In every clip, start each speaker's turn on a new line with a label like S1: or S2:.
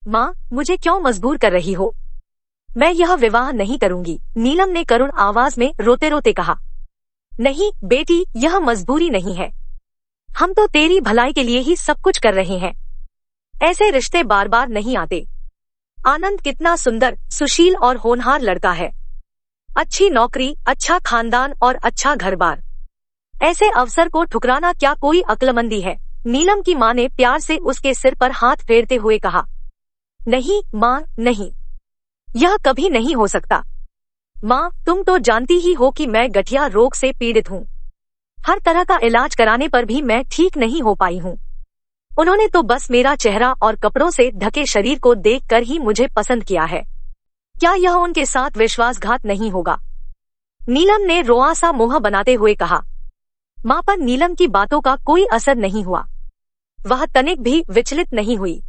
S1: माँ, मुझे क्यों मजबूर कर रही हो? मैं यह विवाह नहीं करूंगी, नीलम ने करुण आवाज में रोते रोते कहा। नहीं बेटी, यह मजबूरी नहीं है। हम तो तेरी भलाई के लिए ही सब कुछ कर रहे हैं। ऐसे रिश्ते बार बार नहीं आते। आनंद कितना सुंदर, सुशील और होनहार लड़का है। अच्छी नौकरी, अच्छा खानदान और अच्छा घर बार। ऐसे अवसर को ठुकराना क्या कोई अक्लमंदी है? नीलम की माँ ने प्यार से उसके सिर पर हाथ फेरते हुए कहा। नहीं माँ, नहीं, यह कभी नहीं हो सकता। माँ, तुम तो जानती ही हो कि मैं गठिया रोग से पीड़ित हूँ। हर तरह का इलाज कराने पर भी मैं ठीक नहीं हो पाई हूँ। उन्होंने तो बस मेरा चेहरा और कपड़ों से ढके शरीर को देखकर ही मुझे पसंद किया है। क्या यह उनके साथ विश्वासघात नहीं होगा? नीलम ने रोआ सा मुंह बनाते हुए कहा। माँ पर नीलम की बातों का कोई असर नहीं हुआ। वह तनिक भी विचलित नहीं हुई।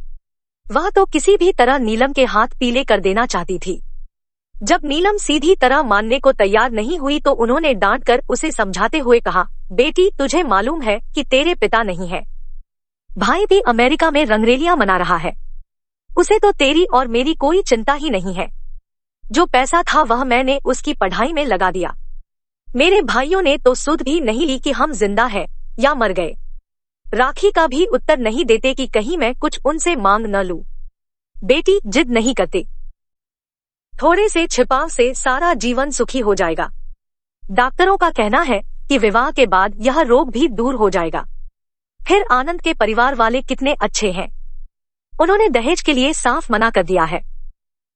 S1: वह तो किसी भी तरह नीलम के हाथ पीले कर देना चाहती थी। जब नीलम सीधी तरह मानने को तैयार नहीं हुई तो उन्होंने डांट कर उसे समझाते हुए कहा, बेटी, तुझे मालूम है कि तेरे पिता नहीं है। भाई भी अमेरिका में रंगरेलियां मना रहा है। उसे तो तेरी और मेरी कोई चिंता ही नहीं है। जो पैसा था वह मैंने उसकी पढ़ाई में लगा दिया। मेरे भाइयों ने तो सुध भी नहीं ली कि हम जिंदा हैं या मर गए। राखी का भी उत्तर नहीं देते कि कहीं मैं कुछ उनसे मांग न लूं। बेटी, जिद नहीं करते। थोड़े से छिपाव से सारा जीवन सुखी हो जाएगा। डॉक्टरों का कहना है कि विवाह के बाद यह रोग भी दूर हो जाएगा। फिर आनंद के परिवार वाले कितने अच्छे हैं। उन्होंने दहेज के लिए साफ मना कर दिया है।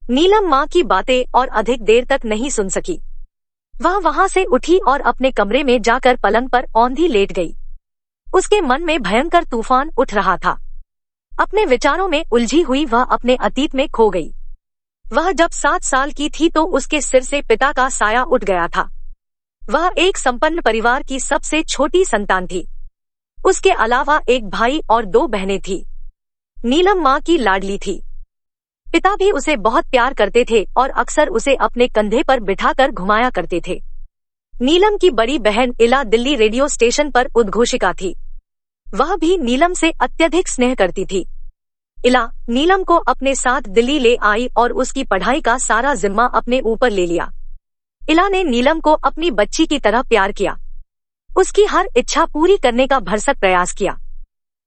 S1: नीलम माँ की बातें और अधिक देर तक नहीं सुन सकी। वह वहां से उठी और अपने कमरे में जाकर पलंग पर औंधी लेट गई। उसके मन में भयंकर तूफान उठ रहा था। अपने विचारों में उलझी हुई वह अपने अतीत में खो गई। वह जब 7 साल की थी तो उसके सिर से पिता का साया उठ गया था। वह एक संपन्न परिवार की सबसे छोटी संतान थी। उसके अलावा एक भाई और 2 बहनें थी। नीलम माँ की लाडली थी। पिता भी उसे बहुत प्यार करते थे और अक्सर उसे अपने कंधे पर बिठाकर घुमाया करते थे। नीलम की बड़ी बहन इला दिल्ली रेडियो स्टेशन पर उद्घोषिका थी। वह भी नीलम से अत्यधिक स्नेह करती थी। इला नीलम को अपने साथ दिल्ली ले आई और उसकी पढ़ाई का सारा जिम्मा अपने ऊपर ले लिया। इला ने नीलम को अपनी बच्ची की तरह प्यार किया। उसकी हर इच्छा पूरी करने का भरसक प्रयास किया।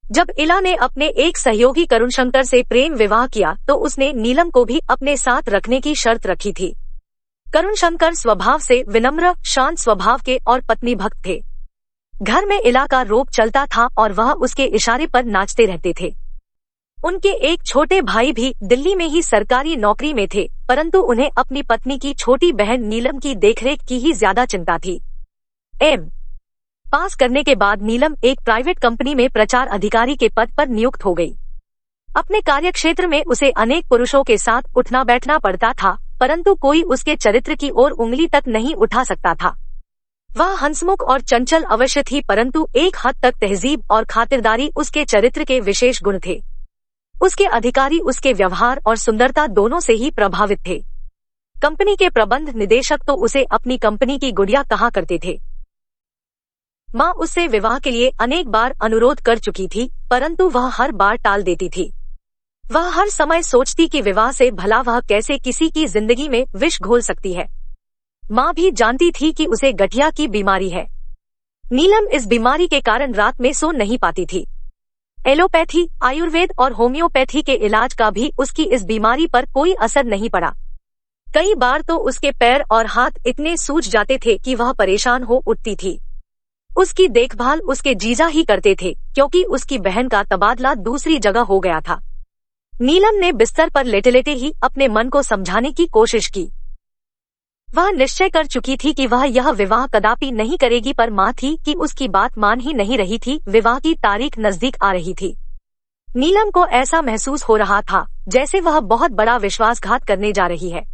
S1: जब इला ने अपने एक सहयोगी करुण शंकर से प्रेम विवाह किया तो उसने नीलम को भी अपने साथ रखने की शर्त रखी थी। करुण शंकर स्वभाव से विनम्र, शांत स्वभाव के और पत्नी भक्त थे। घर में इला का रोब चलता था और वह उसके इशारे पर नाचते रहते थे। उनके एक छोटे भाई भी दिल्ली में ही सरकारी नौकरी में थे, परंतु उन्हें अपनी पत्नी की छोटी बहन नीलम की देखरेख की ही ज्यादा चिंता थी। एम पास करने के बाद नीलम एक प्राइवेट कंपनी में प्रचार अधिकारी के पद पर नियुक्त हो गई। अपने कार्यक्षेत्र में उसे अनेक पुरुषों के साथ उठना बैठना पड़ता था, परंतु कोई उसके चरित्र की ओर उंगली तक नहीं उठा सकता था। वह हंसमुख और चंचल अवश्य थी, परंतु एक हद तक तहजीब और खातिरदारी उसके चरित्र के विशेष गुण थे। उसके अधिकारी उसके व्यवहार और सुंदरता दोनों से ही प्रभावित थे। कंपनी के प्रबंध निदेशक तो उसे अपनी कंपनी की गुड़िया कहा करते थे। माँ उससे विवाह के लिए अनेक बार अनुरोध कर चुकी थी, परंतु वह हर बार टाल देती थी। वह हर समय सोचती कि विवाह से भला वह कैसे किसी की जिंदगी में विष घोल सकती है। माँ भी जानती थी कि उसे गठिया की बीमारी है। नीलम इस बीमारी के कारण रात में सो नहीं पाती थी। एलोपैथी, आयुर्वेद और होम्योपैथी के इलाज का भी उसकी इस बीमारी पर कोई असर नहीं पड़ा। कई बार तो उसके पैर और हाथ इतने सूज जाते थे कि वह परेशान हो उठती थी। उसकी देखभाल उसके जीजा ही करते थे, क्योंकि उसकी बहन का तबादला दूसरी जगह हो गया था। नीलम ने बिस्तर पर लेटे लेटे ही अपने मन को समझाने की कोशिश की। वह निश्चय कर चुकी थी कि वह यह विवाह कदापि नहीं करेगी, पर माँ थी कि उसकी बात मान ही नहीं रही थी। विवाह की तारीख नजदीक आ रही थी। नीलम को ऐसा महसूस हो रहा था जैसे वह बहुत बड़ा विश्वासघात करने जा रही है।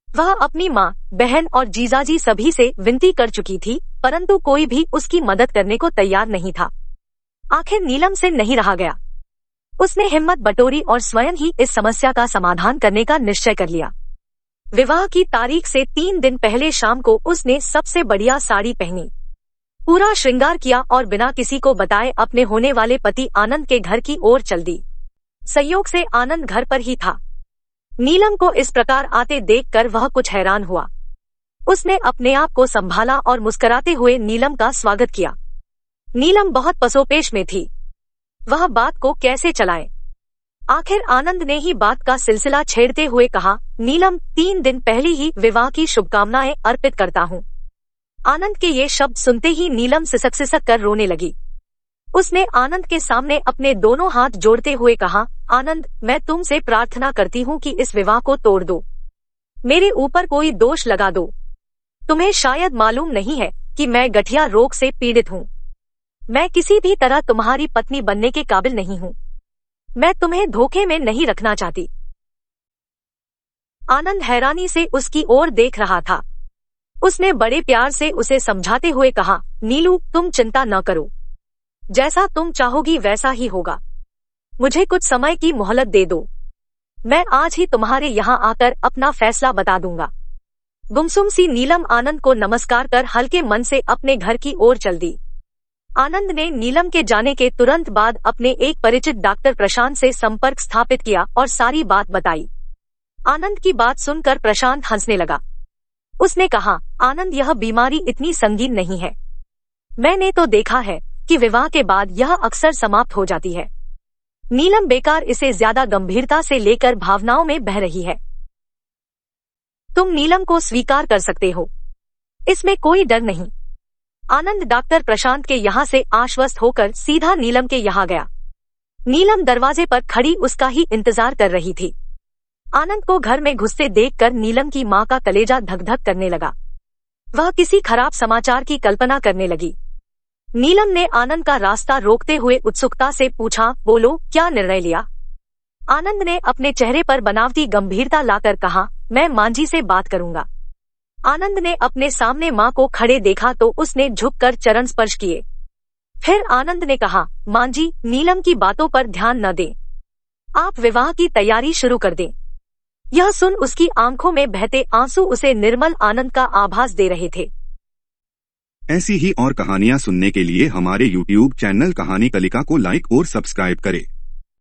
S1: वह अपनी माँ, बहन और जीजाजी सभी से विनती कर चुकी थी, परंतु कोई भी उसकी मदद करने को तैयार नहीं था। आखिर नीलम से नहीं रहा गया। उसने हिम्मत बटोरी और स्वयं ही इस समस्या का समाधान करने का निश्चय कर लिया। विवाह की तारीख से 3 दिन पहले शाम को उसने सबसे बढ़िया साड़ी पहनी, पूरा श्रृंगार किया और बिना किसी को बताए अपने होने वाले पति आनंद के घर की ओर चल दी। संयोग से आनंद घर पर ही था। नीलम को इस प्रकार आते देखकर वह कुछ हैरान हुआ। उसने अपने आप को संभाला और मुस्कुराते हुए नीलम का स्वागत किया। नीलम बहुत पसोपेश में थी। वह बात को कैसे चलाए। आखिर आनंद ने ही बात का सिलसिला छेड़ते हुए कहा, नीलम, 3 दिन पहले ही विवाह की शुभकामनाएं अर्पित करता हूँ। आनंद के ये शब्द सुनते ही नीलम सिसक कर रोने लगी। उसने आनंद के सामने अपने दोनों हाथ जोड़ते हुए कहा, आनंद, मैं तुमसे प्रार्थना करती हूँ कि इस विवाह को तोड़ दो। मेरे ऊपर कोई दोष लगा दो। तुम्हें शायद मालूम नहीं है कि मैं गठिया रोग से पीड़ित हूँ। मैं किसी भी तरह तुम्हारी पत्नी बनने के काबिल नहीं हूँ। मैं तुम्हें धोखे में नहीं रखना चाहती। आनंद हैरानी से उसकी ओर देख रहा था। उसने बड़े प्यार से उसे समझाते हुए कहा, नीलू, तुम चिंता न करो। जैसा तुम चाहोगी वैसा ही होगा। मुझे कुछ समय की मोहलत दे दो। मैं आज ही तुम्हारे यहाँ आकर अपना फैसला बता दूंगा। गुमसुम सी नीलम आनंद को नमस्कार कर हल्के मन से अपने घर की ओर चल दी। आनंद ने नीलम के जाने के तुरंत बाद अपने एक परिचित डॉक्टर प्रशांत से संपर्क स्थापित किया और सारी बात बताई। आनंद की बात सुनकर प्रशांत हंसने लगा। उसने कहा, आनंद, यह बीमारी इतनी संगीन नहीं है। मैंने तो देखा है कि विवाह के बाद यह अक्सर समाप्त हो जाती है। नीलम बेकार इसे ज्यादा गंभीरता से लेकर भावनाओं में बह रही है। तुम नीलम को स्वीकार कर सकते हो। इसमें कोई डर नहीं। आनंद डॉक्टर प्रशांत के यहाँ से आश्वस्त होकर सीधा नीलम के यहाँ गया। नीलम दरवाजे पर खड़ी उसका ही इंतजार कर रही थी। आनंद को घर में घुसते देखकर नीलम की माँ का कलेजा धक धक करने लगा। वह किसी खराब समाचार की कल्पना करने लगी। नीलम ने आनंद का रास्ता रोकते हुए उत्सुकता से पूछा, बोलो, क्या निर्णय लिया? आनंद ने अपने चेहरे पर बनावटी गंभीरता लाकर कहा, मैं मांझी से बात करूंगा। आनंद ने अपने सामने माँ को खड़े देखा तो उसने झुककर चरण स्पर्श किए। फिर आनंद ने कहा, मांझी, नीलम की बातों पर ध्यान न दें। आप विवाह की तैयारी शुरू कर दें। यह सुन उसकी आंखों में बहते आंसू उसे निर्मल आनंद का आभास दे रहे थे।
S2: ऐसी ही और कहानियाँ सुनने के लिए हमारे YouTube चैनल कहानी कलिका को लाइक और सब्सक्राइब करें।